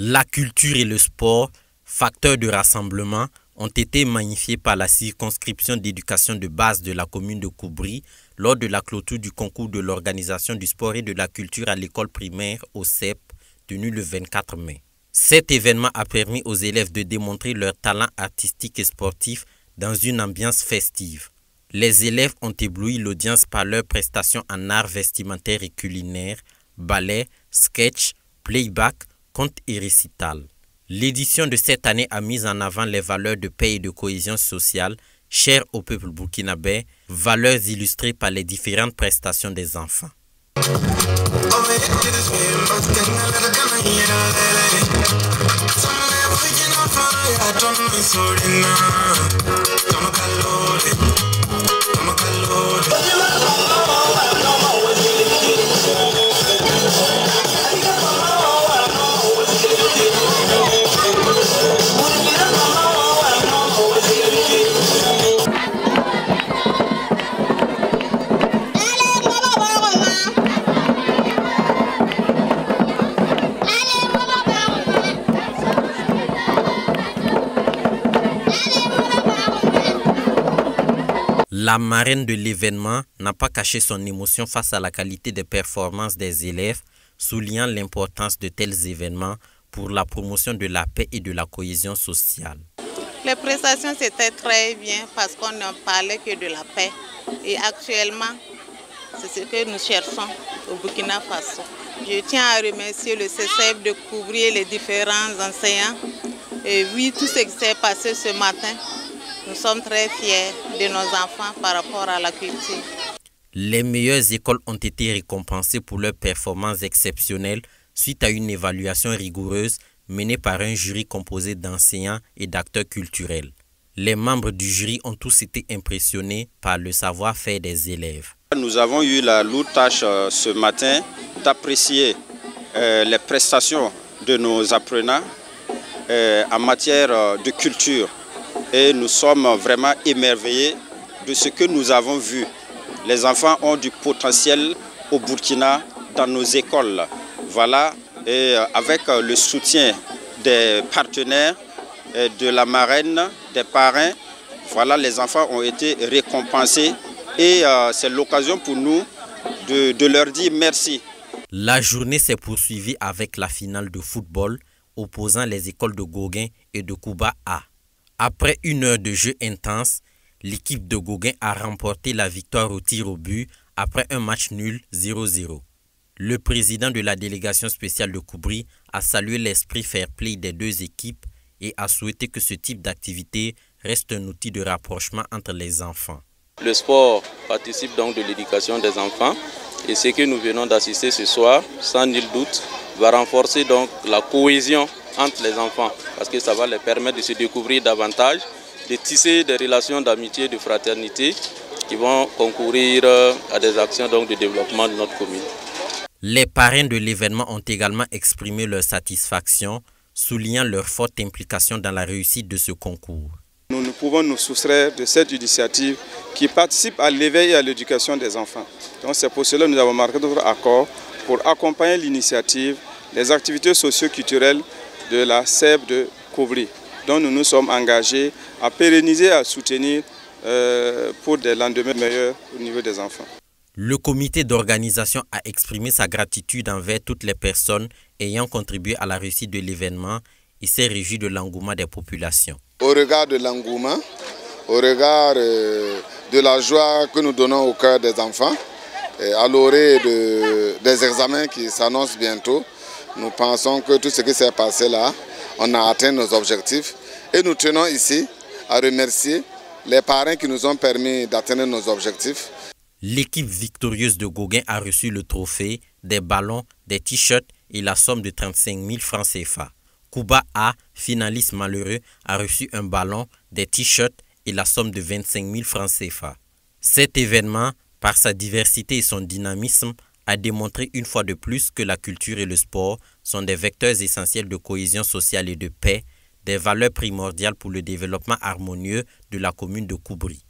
La culture et le sport, facteurs de rassemblement, ont été magnifiés par la circonscription d'éducation de base de la commune de Koubri lors de la clôture du concours de l'organisation du sport et de la culture à l'école primaire au CEP, tenu le 24 mai. Cet événement a permis aux élèves de démontrer leur talent artistique et sportif dans une ambiance festive. Les élèves ont ébloui l'audience par leurs prestations en arts vestimentaires et culinaires, ballet, sketch, playback, contes et récital. L'édition de cette année a mis en avant les valeurs de paix et de cohésion sociale chères au peuple burkinabé, valeurs illustrées par les différentes prestations des enfants. La marraine de l'événement n'a pas caché son émotion face à la qualité des performances des élèves, soulignant l'importance de tels événements pour la promotion de la paix et de la cohésion sociale. Les prestations c'était très bien parce qu'on ne parlait que de la paix. Et actuellement, c'est ce que nous cherchons au Burkina Faso. Je tiens à remercier le CCF de couvrir les différents enseignants. Et oui, tout ce qui s'est passé ce matin, nous sommes très fiers de nos enfants par rapport à la culture. Les meilleures écoles ont été récompensées pour leurs performances exceptionnelles suite à une évaluation rigoureuse menée par un jury composé d'enseignants et d'acteurs culturels. Les membres du jury ont tous été impressionnés par le savoir-faire des élèves. Nous avons eu la lourde tâche ce matin d'apprécier les prestations de nos apprenants en matière de culture. Et nous sommes vraiment émerveillés de ce que nous avons vu. Les enfants ont du potentiel au Burkina dans nos écoles. Voilà, et avec le soutien des partenaires, de la marraine, des parrains, voilà, les enfants ont été récompensés et c'est l'occasion pour nous de leur dire merci. La journée s'est poursuivie avec la finale de football opposant les écoles de Gauguin et de Kouba A. Après une heure de jeu intense, l'équipe de Gauguin a remporté la victoire au tir au but après un match nul 0-0. Le président de la délégation spéciale de Koubri a salué l'esprit fair-play des deux équipes et a souhaité que ce type d'activité reste un outil de rapprochement entre les enfants. Le sport participe donc de l'éducation des enfants et ce que nous venons d'assister ce soir, sans nul doute, va renforcer donc la cohésion entre les enfants parce que ça va les permettre de se découvrir davantage, de tisser des relations d'amitié et de fraternité qui vont concourir à des actions donc de développement de notre commune. Les parrains de l'événement ont également exprimé leur satisfaction, soulignant leur forte implication dans la réussite de ce concours. Nous ne pouvons nous soustraire de cette initiative qui participe à l'éveil et à l'éducation des enfants. Donc c'est pour cela que nous avons marqué notre accord pour accompagner l'initiative des activités socio-culturelles de la CEP de Koubri, dont nous nous sommes engagés à pérenniser et à soutenir pour des lendemains meilleurs au niveau des enfants. Le comité d'organisation a exprimé sa gratitude envers toutes les personnes ayant contribué à la réussite de l'événement et s'est réjoui de l'engouement des populations. Au regard de l'engouement, au regard de la joie que nous donnons au cœur des enfants, à l'orée des examens qui s'annoncent bientôt, nous pensons que tout ce qui s'est passé là, on a atteint nos objectifs. Et nous tenons ici à remercier les parrains qui nous ont permis d'atteindre nos objectifs. L'équipe victorieuse de Gauguin a reçu le trophée, des ballons, des t-shirts et la somme de 35 000 francs CFA. Kouba A, finaliste malheureux, a reçu un ballon, des t-shirts et la somme de 25 000 francs CFA. Cet événement, par sa diversité et son dynamisme, a démontré une fois de plus que la culture et le sport sont des vecteurs essentiels de cohésion sociale et de paix, des valeurs primordiales pour le développement harmonieux de la commune de Koubri.